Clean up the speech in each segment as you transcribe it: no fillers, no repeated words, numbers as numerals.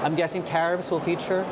I'm guessing tariffs will feature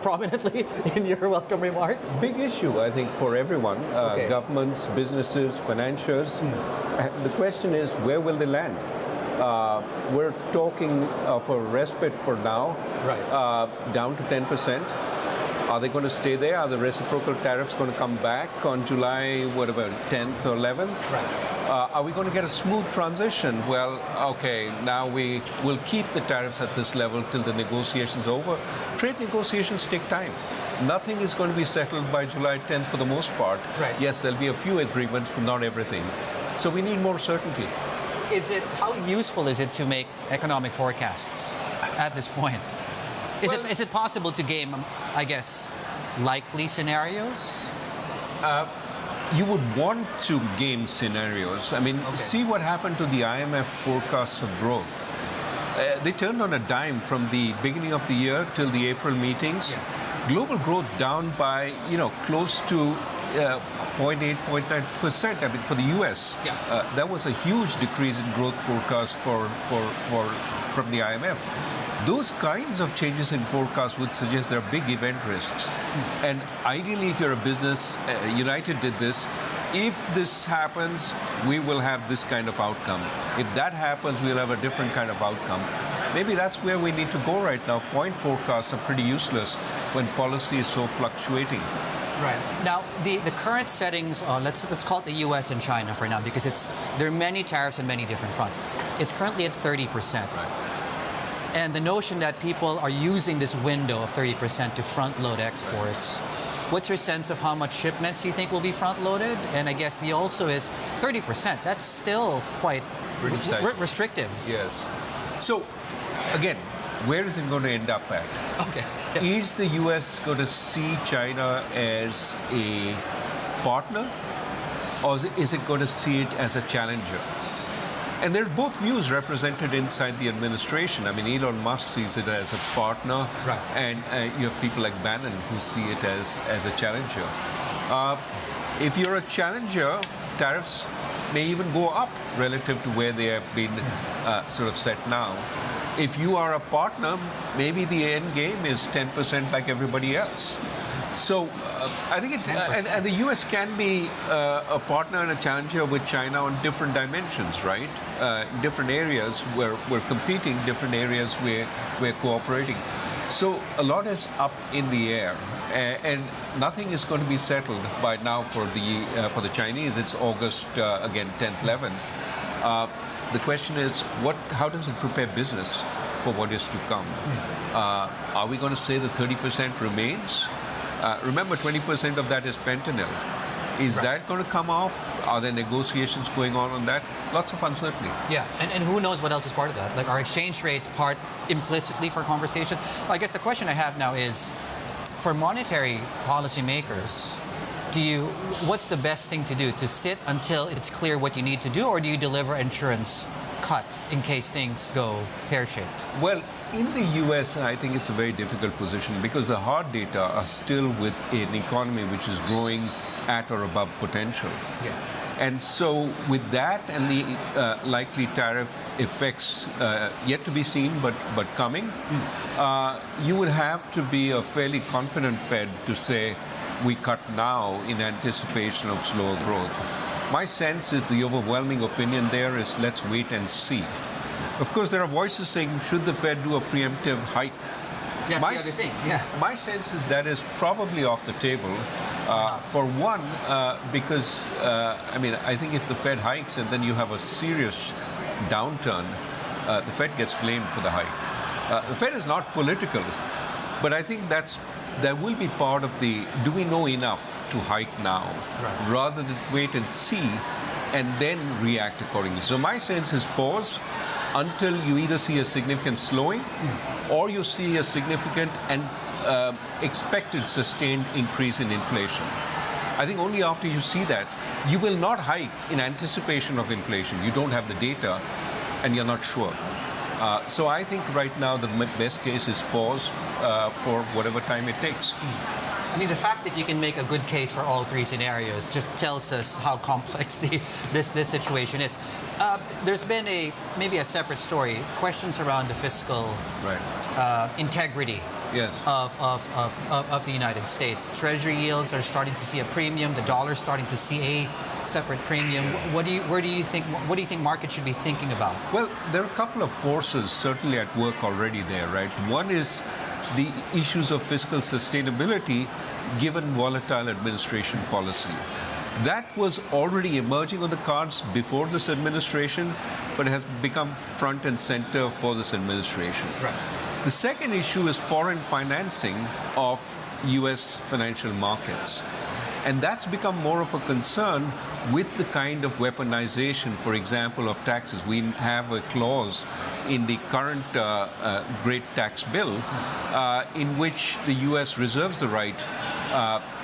prominently in your welcome remarks. Big issue, I think, for everyone, governments, businesses, financiers. The question is, where will they land? We're talking of a respite for now, down to 10%. Are they going to stay there? Are the reciprocal tariffs going to come back on July, whatever, 10th or 11th? Are we going to get a smooth transition? Well, okay, now we will keep the tariffs at this level till the negotiations are over. Trade negotiations take time. Nothing is going to be settled by July 10th for the most part. Yes, there'll be a few agreements, but not everything. So we need more certainty. How useful is it to make economic forecasts at this point? Is it possible to game, I guess, likely scenarios? You would want to game scenarios. I mean, see what happened to the IMF forecasts of growth. They turned on a dime from the beginning of the year till the April meetings. Global growth down by, close to 0.8, 0.9%. I mean, for the U.S., that was a huge decrease in growth forecast from the IMF. Those kinds of changes in forecasts would suggest there are big event risks. And ideally, if you're a business, United did this. If this happens, we will have this kind of outcome. If that happens, we'll have a different kind of outcome. Maybe that's where we need to go right now. Point forecasts are pretty useless when policy is so fluctuating. Right. Now, the current settings, let's call it the U.S. and China for now, because there are many tariffs on many different fronts. It's currently at 30%. And the notion that people are using this window of 30% to front-load exports, what's your sense of how much shipments you think will be front-loaded? And I guess the also is 30%. That's still quite restrictive. Yes. So, again, where is it going to end up at? Is the U.S. going to see China as a partner, or is it going to see it as a challenger? And there are both views represented inside the administration. I mean, Elon Musk sees it as a partner, and you have people like Bannon who see it as a challenger. If you're a challenger, tariffs may even go up relative to where they have been sort of set now. If you are a partner, maybe the end game is 10% like everybody else. So I think and the U.S. can be a partner and a challenger with China on different dimensions, right? Different areas where we're competing, different areas where we're cooperating. So a lot is up in the air, and nothing is going to be settled by now for the Chinese. It's August again, 10th, 11th. The question is, how does it prepare business for what is to come? Are we going to say the 30% remains? Remember, 20% of that is fentanyl. Is that going to come off? Are there negotiations going on that? Lots of uncertainty. Yeah, and who knows what else is part of that? Like, are exchange rates part implicitly for conversations? I guess the question I have now is, for monetary policymakers, what's the best thing to do? To sit until it's clear what you need to do, or do you deliver insurance cut in case things go pear-shaped? Well, in the U.S., I think it's a very difficult position because the hard data are still with an economy which is growing at or above potential. And so with that and the likely tariff effects yet to be seen but coming, you would have to be a fairly confident Fed to say, we cut now in anticipation of slower growth. My sense is the overwhelming opinion there is let's wait and see. Of course, there are voices saying, should the Fed do a preemptive hike? That's the other thing. My sense is that is probably off the table. For one, because, I think if the Fed hikes and then you have a serious downturn, the Fed gets blamed for the hike. The Fed is not political, but I think that will be part of the, do we know enough to hike now, rather than wait and see and then react accordingly. So my sense is pause until you either see a significant slowing or you see a significant and expected sustained increase in inflation. I think only after you see that, you will not hike in anticipation of inflation. You don't have the data and you're not sure. So I think right now the best case is pause for whatever time it takes. I mean, the fact that you can make a good case for all three scenarios just tells us how complex this situation is. There's been maybe a separate story, questions around the fiscal integrity Yes. of the United States. Treasury yields are starting to see a premium. The dollar's starting to see a separate premium. What do you think markets should be thinking about? Well, there are a couple of forces certainly at work already there, right? One is the issues of fiscal sustainability given volatile administration policy. That was already emerging on the cards before this administration, but has become front and center for this administration. Right. The second issue is foreign financing of U.S. financial markets. And that's become more of a concern with the kind of weaponization, for example, of taxes. We have a clause in the current Great Tax Bill in which the U.S. reserves the right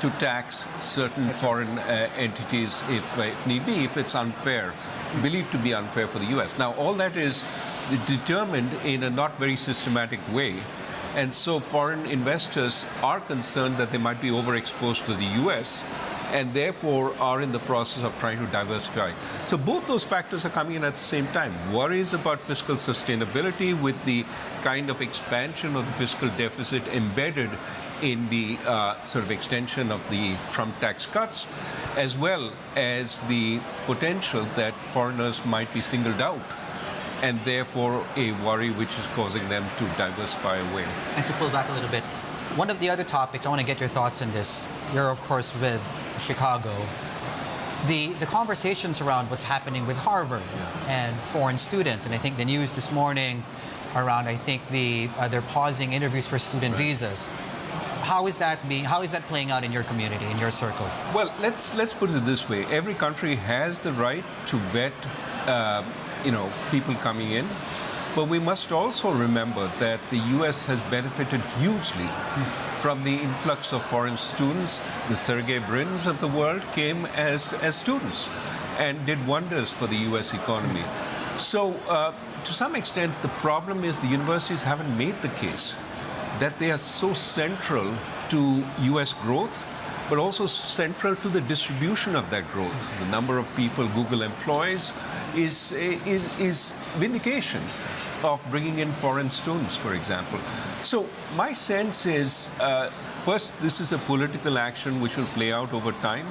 to tax certain foreign entities if need be, if it's unfair, believed to be unfair for the U.S. Now, all that is determined in a not very systematic way. And so foreign investors are concerned that they might be overexposed to the U.S. and therefore are in the process of trying to diversify. So both those factors are coming in at the same time. Worries about fiscal sustainability with the kind of expansion of the fiscal deficit embedded in the sort of extension of the Trump tax cuts, as well as the potential that foreigners might be singled out, and therefore a worry which is causing them to diversify away. And to pull back a little bit, one of the other topics, I want to get your thoughts on this. You're, of course, with Chicago. The conversations around what's happening with Harvard and foreign students, and I think the news this morning around, I think they're pausing interviews for student visas. How is that playing out in your community, in your circle? Well, let's put it this way. Every country has the right to vet people coming in. But we must also remember that the U.S. has benefited hugely from the influx of foreign students. The Sergey Brins of the world came as students and did wonders for the U.S. economy. So to some extent, the problem is the universities haven't made the case that they are so central to U.S. growth, but also central to the distribution of that growth. The number of people Google employs is vindication of bringing in foreign students, for example. So my sense is, first, this is a political action which will play out over time.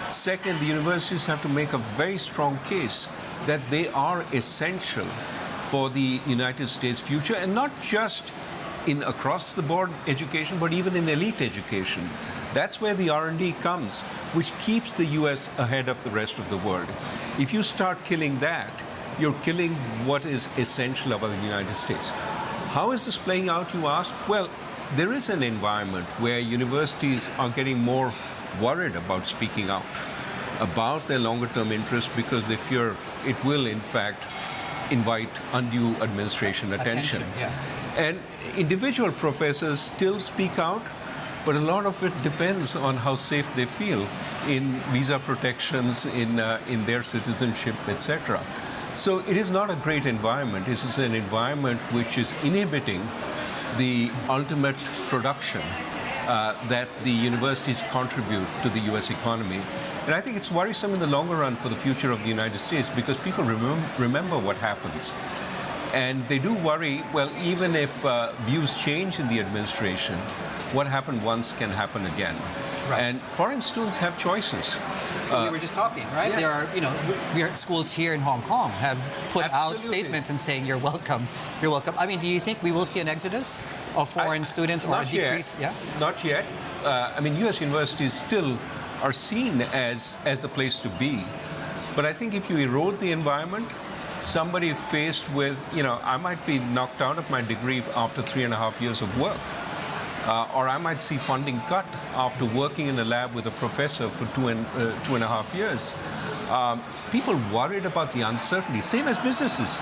Second, the universities have to make a very strong case that they are essential for the United States' future, and not just in across-the-board education, but even in elite education. That's where the R&D comes, which keeps the U.S. ahead of the rest of the world. If you start killing that, you're killing what is essential about the United States. How is this playing out, you ask? Well, there is an environment where universities are getting more worried about speaking out about their longer-term interests because they fear it will, in fact, invite undue administration attention. And individual professors still speak out, but a lot of it depends on how safe they feel in visa protections, in their citizenship, etc. So it is not a great environment. It is an environment which is inhibiting the ultimate production that the universities contribute to the U.S. economy. And I think it's worrisome in the longer run for the future of the United States because people remember what happens. And they do worry, well, even if views change in the administration, what happened once can happen again. Right. And foreign students have choices. We were just talking, right? Yeah. There are schools here in Hong Kong have put out statements and saying you're welcome. You're welcome. I mean, do you think we will see an exodus of foreign students or a decrease? Yeah? Not yet. I mean, U.S. universities still are seen as the place to be. But I think if you erode the environment, somebody faced with, I might be knocked out of my degree after 3.5 years of work. Or I might see funding cut after working in a lab with a professor for 2.5 years. People worried about the uncertainty, same as businesses.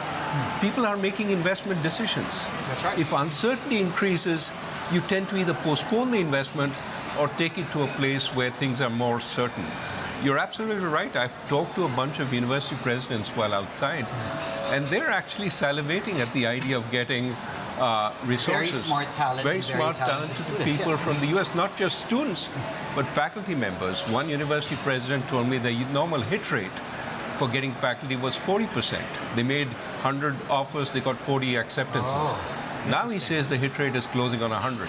People are making investment decisions. That's right. If uncertainty increases, you tend to either postpone the investment or take it to a place where things are more certain. You're absolutely right. I've talked to a bunch of university presidents while outside, and they're actually salivating at the idea of getting resources. Very smart talent. Very and smart, talented students, people yeah. from the U.S., not just students, but faculty members. One university president told me the normal hit rate for getting faculty was 40%. They made 100 offers, they got 40 acceptances. Oh, now he says the hit rate is closing on 100.